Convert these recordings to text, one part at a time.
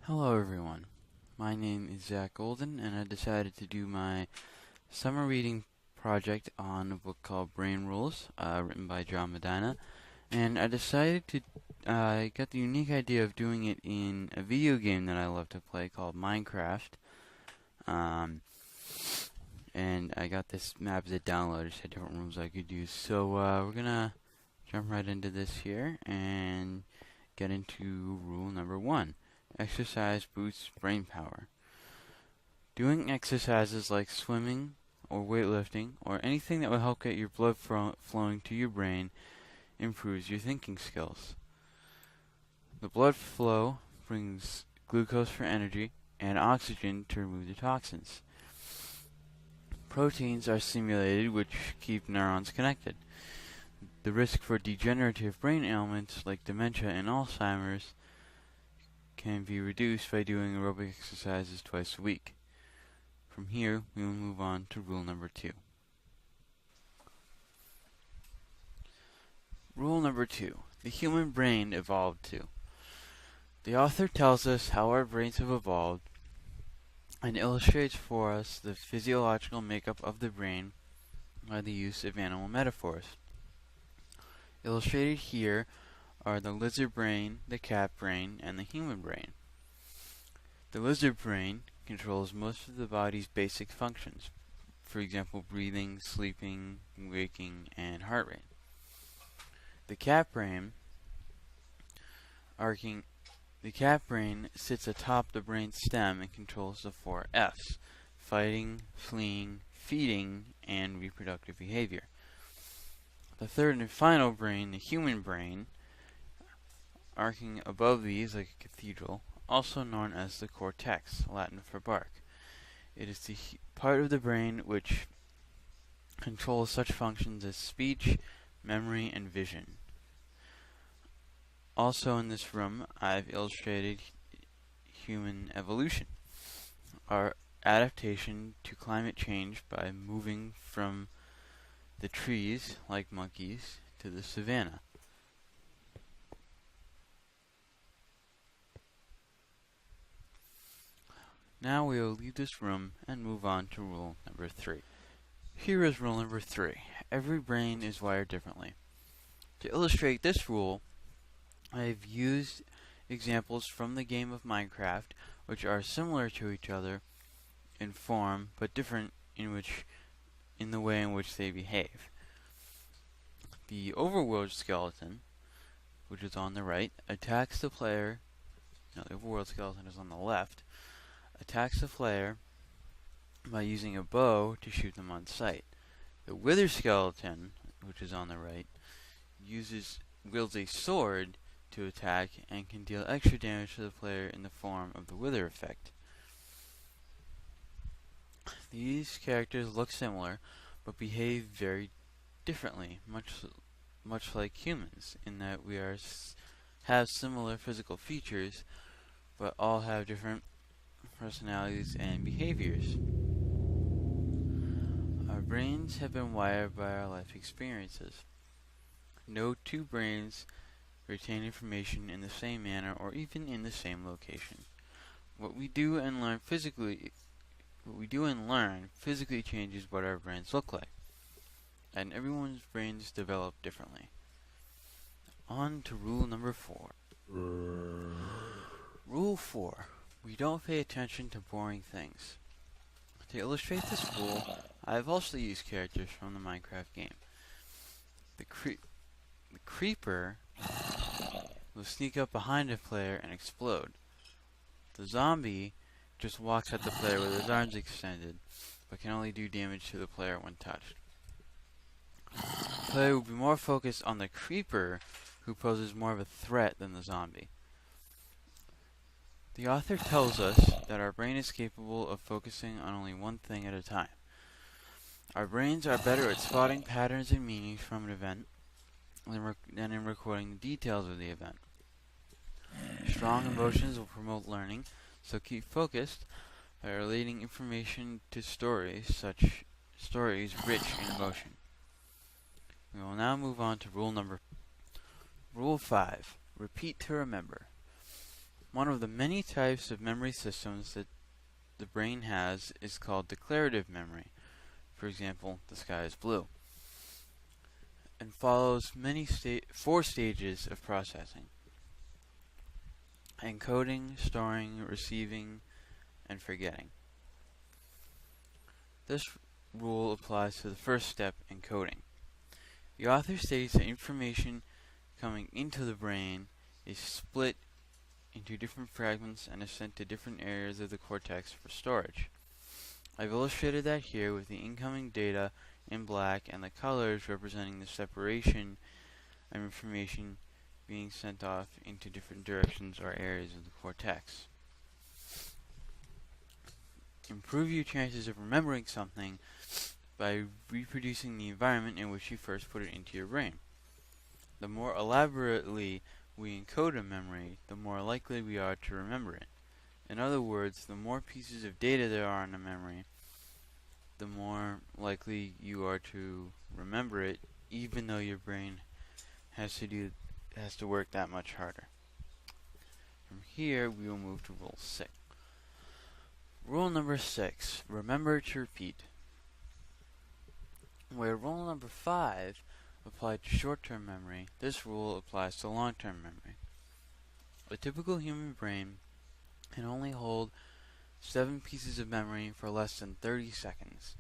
Hello everyone, my name is Zach Golden and I decided to do my summer reading project on a book called Brain Rules, written by Medina, and I decided to get the unique idea of doing it in a video game that I love to play called Minecraft, and I got this map as a download. It had different rooms I could use, so we're gonna jump right into this here and get into rule number 1. Exercise boosts brain power. Doing exercises like swimming or weightlifting or anything that will help get your blood flowing to your brain improves your thinking skills. The blood flow brings glucose for energy and oxygen to remove the toxins. Proteins are stimulated, which keep neurons connected. The risk for degenerative brain ailments like dementia and Alzheimer's can be reduced by doing aerobic exercises twice a week. From here, we will move on to rule number 2. Rule number 2. The human brain evolved to. The author tells us how our brains have evolved and illustrates for us the physiological makeup of the brain by the use of animal metaphors. Illustrated here are the lizard brain, the cat brain, and the human brain. The lizard brain controls most of the body's basic functions, for example, breathing, sleeping, waking, and heart rate. The cat brain sits atop the brain stem and controls the 4 F's: fighting, fleeing, feeding, and reproductive behavior. The third and final brain, the human brain, arcing above these like a cathedral, also known as the cortex, Latin for bark. It is the part of the brain which controls such functions as speech, memory, and vision. Also in this room, I've illustrated human evolution, our adaptation to climate change by moving from the trees, like monkeys, to the savanna. Now we will leave this room and move on to rule number 3. Here is rule number 3. Every brain is wired differently. To illustrate this rule, I have used examples from the game of Minecraft, which are similar to each other in form, but different in the way in which they behave. The overworld skeleton, which is on the right, attacks the player. No, the overworld skeleton is on the left. Attacks the player by using a bow to shoot them on sight. The wither skeleton, which is on the right, wields a sword to attack and can deal extra damage to the player in the form of the wither effect. These characters look similar, but behave very differently, much like humans, in that we have similar physical features, but all have different personalities and behaviors. Our brains have been wired by our life experiences. No two brains retain information in the same manner or even in the same location. What we do and learn physically changes what our brains look like, and everyone's brains develop differently. On to rule number 4. Rule 4. We don't pay attention to boring things. To illustrate this rule, I have also used characters from the Minecraft game. The creeper will sneak up behind a player and explode. The zombie just walks at the player with his arms extended, but can only do damage to the player when touched. The player will be more focused on the creeper, who poses more of a threat than the zombie. The author tells us that our brain is capable of focusing on only one thing at a time. Our brains are better at spotting patterns and meanings from an event than in recording the details of the event. Strong emotions will promote learning, so keep focused by relating information to stories rich in emotion. We will now move on to Rule 5. Repeat to remember. One of the many types of memory systems that the brain has is called declarative memory. For example, the sky is blue, and follows four stages of processing: encoding, storing, receiving, and forgetting. This rule applies to the first step, encoding. The author states that information coming into the brain is split into different fragments and is sent to different areas of the cortex for storage. I've illustrated that here with the incoming data in black and the colors representing the separation of information being sent off into different directions or areas of the cortex. Improve your chances of remembering something by reproducing the environment in which you first put it into your brain. The more elaborately we encode a memory, the more likely we are to remember it. In other words, the more pieces of data there are in a memory, the more likely you are to remember it, even though your brain has to work that much harder. From here, we will move to Rule 6. Rule number 6, remember to repeat. Where rule number 5 applied to short-term memory, this rule applies to long-term memory. A typical human brain can only hold 7 pieces of memory for less than 30 seconds.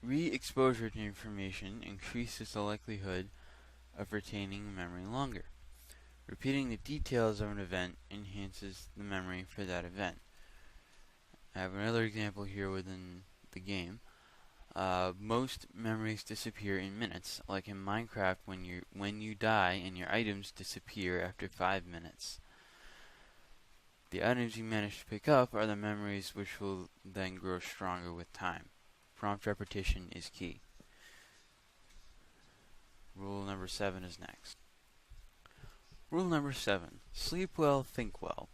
Re-exposure to information increases the likelihood of retaining memory longer. Repeating the details of an event enhances the memory for that event. I have another example here within the game. Most memories disappear in minutes, like in Minecraft when you die and your items disappear after 5 minutes. The items you manage to pick up are the memories which will then grow stronger with time. Prompt repetition is key. Rule number 7 is next. Rule number 7. Sleep well, think well.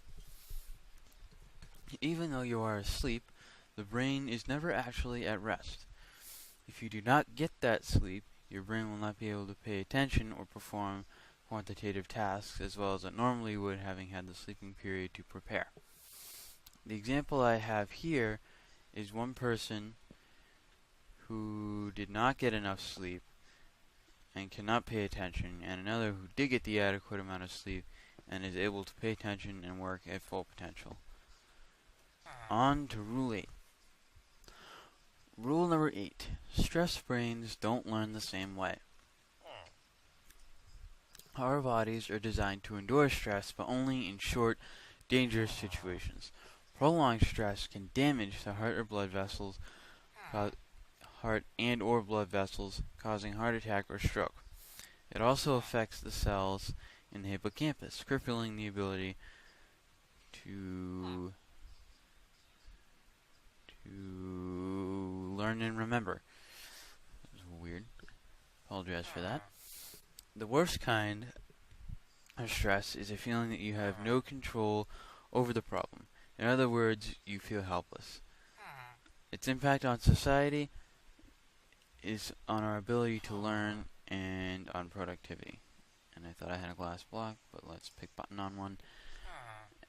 Even though you are asleep, the brain is never actually at rest. If you do not get that sleep, your brain will not be able to pay attention or perform quantitative tasks as well as it normally would, having had the sleeping period to prepare. The example I have here is one person who did not get enough sleep and cannot pay attention, and another who did get the adequate amount of sleep and is able to pay attention and work at full potential. On to Rule 8. Rule number 8. Stressed brains don't learn the same way. Our bodies are designed to endure stress, but only in short, dangerous situations. Prolonged stress can damage the heart and or blood vessels, causing heart attack or stroke. It also affects the cells in the hippocampus, crippling the ability to learn and remember. That was weird. Apologize for that. The worst kind of stress is a feeling that you have no control over the problem. In other words, you feel helpless. Its impact on society is on our ability to learn and on productivity. And I thought I had a glass block, but let's pick button on one.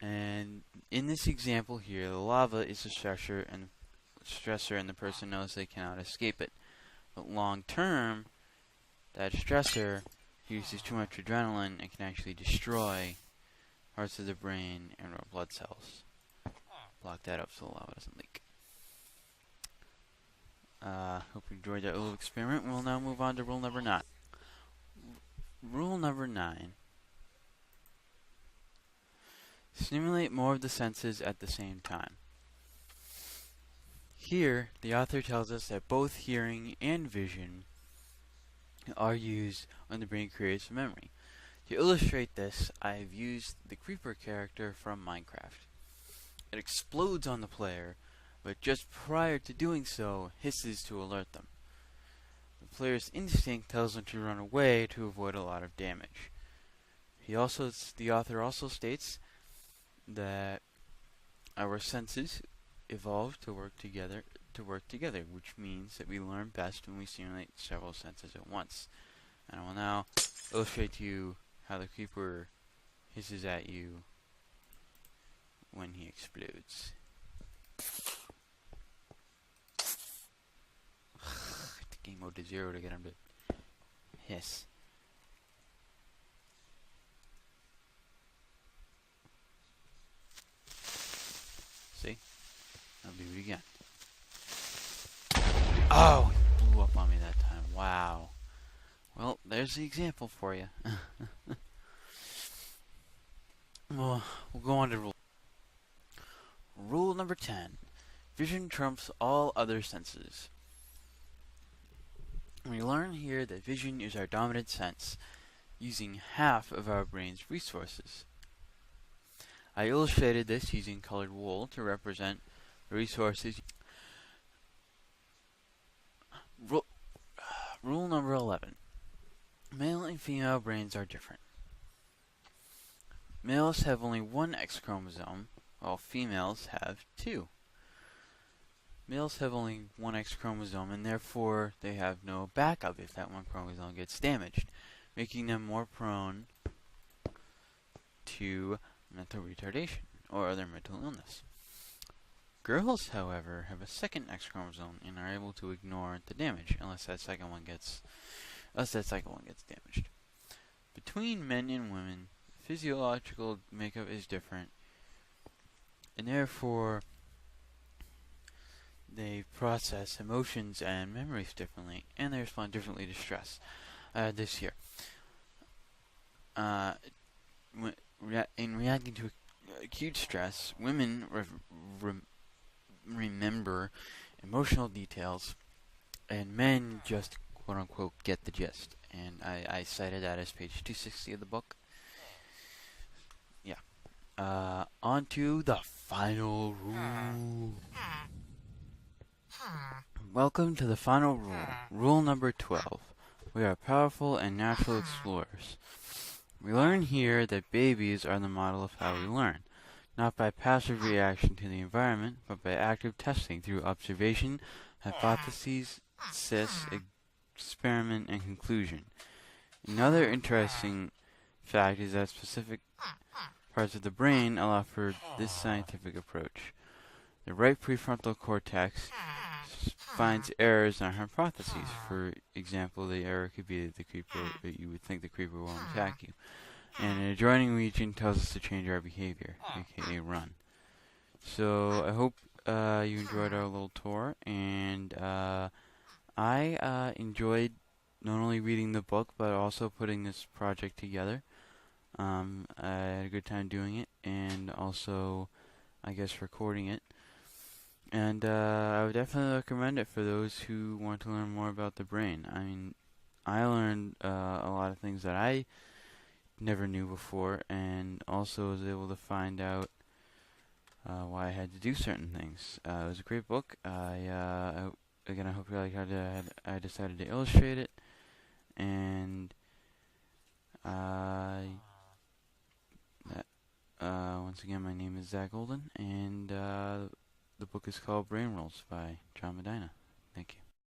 And in this example here, the lava is a stressor, and the person knows they cannot escape it. But long term, that stressor uses too much adrenaline and can actually destroy parts of the brain and our blood cells. Block that up so the lava doesn't leak. Hope you enjoyed that little experiment. We'll now move on to rule number 9. Rule number 9. Stimulate more of the senses at the same time. Here, the author tells us that both hearing and vision are used when the brain creates memory. To illustrate this, I have used the creeper character from Minecraft. It explodes on the player, but just prior to doing so, hisses to alert them. The player's instinct tells them to run away to avoid a lot of damage. The author also states that our senses evolved to work together, which means that we learn best when we stimulate several senses at once. And I will now illustrate to you how the creeper hisses at you when he explodes. The game mode to 0 to get him to hiss. See? I'll do it again. Oh, he blew up on me that time. Wow. Well, there's the example for you. Well, we'll go on to rule number 10. Vision trumps all other senses. We learn here that vision is our dominant sense, using half of our brain's resources. I illustrated this using colored wool to represent the resources. Rule number 11. Male and female brains are different. Males have only one X chromosome, while females have two. Males have only one X chromosome, and therefore they have no backup if that one chromosome gets damaged, making them more prone to mental retardation or other mental illness. Girls, however, have a second X chromosome and are able to ignore the damage unless that second one gets damaged. Between men and women, physiological makeup is different, and therefore they process emotions and memories differently, and they respond differently to stress. This year, in reacting to acute stress, women remember emotional details, and men just quote-unquote get the gist. And I cited that as page 260 of the book. Yeah. On to the final rule. Welcome to the final rule. Rule number 12. We are powerful and natural explorers. We learn here that babies are the model of how we learn, not by passive reaction to the environment, but by active testing through observation, hypotheses, experiment, and conclusion. Another interesting fact is that specific parts of the brain allow for this scientific approach. The right prefrontal cortex finds errors in our hypotheses. For example, the error could be that you would think the creeper will attack you. And an adjoining region tells us to change our behavior, aka run. So I hope you enjoyed our little tour, and I enjoyed not only reading the book, but also putting this project together. I had a good time doing it, and also, I guess, recording it. And I would definitely recommend it for those who want to learn more about the brain. I mean, I learned a lot of things that I never knew before, and also was able to find out why I had to do certain things. It was a great book. I hope you like how I decided to illustrate it, and once again, my name is Zach Golden, and the book is called Brain Rules by Medina. Thank you.